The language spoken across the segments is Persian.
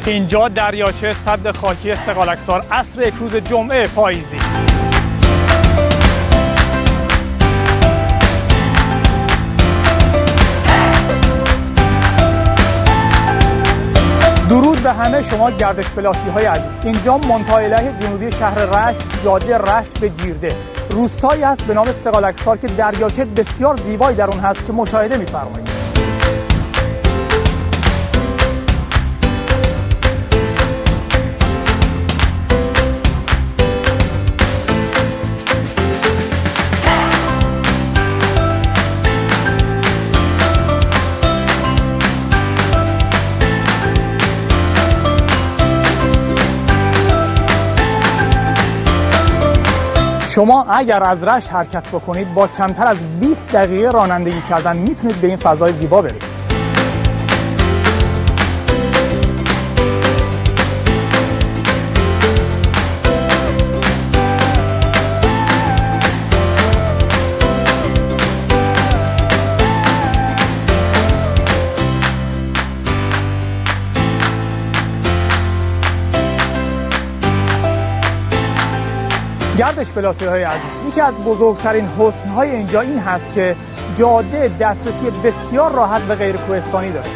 اینجا دریاچه سد خاکی سقالکسار عصر یک روز جمعه پاییزی. درود به همه شما گردش پلاسی های عزیز. اینجا منطقه جنوبی شهر رشت، جاده رشت به جیرده، روستایی است به نام سقالکسار که دریاچه بسیار زیبایی در اون هست که مشاهده می‌فرمایید. شما اگر از رشت حرکت بکنید با کمتر از 20 دقیقه رانندگی کردن میتونید به این فضای زیبا برسید. گردش پلاسی های عزیز، یکی از بزرگترین حسن های اینجا این هست که جاده دسترسی بسیار راحت به غیر کوهستانی داره.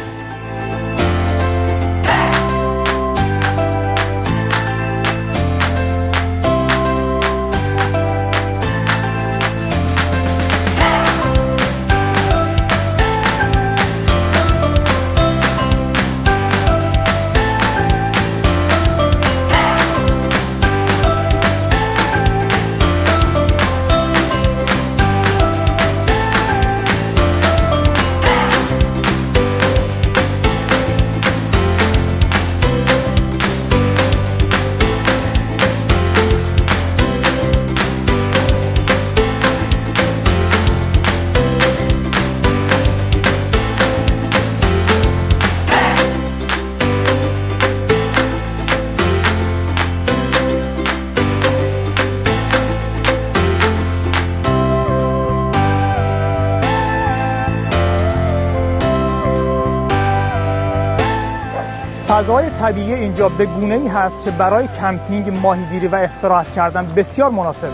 فضای طبیعی اینجا به گونه‌ای هست که برای کمپینگ، ماهیگیری و استراحت کردن بسیار مناسب.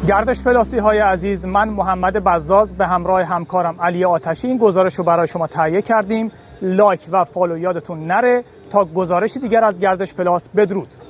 گردش پلاسی های عزیز، من محمد بزاز به همراه همکارم علی آتشی این گزارش رو برای شما تهیه کردیم. لایک و فالو یادتون نره. تا گزارش دیگر از گردش پلاس، بدرود.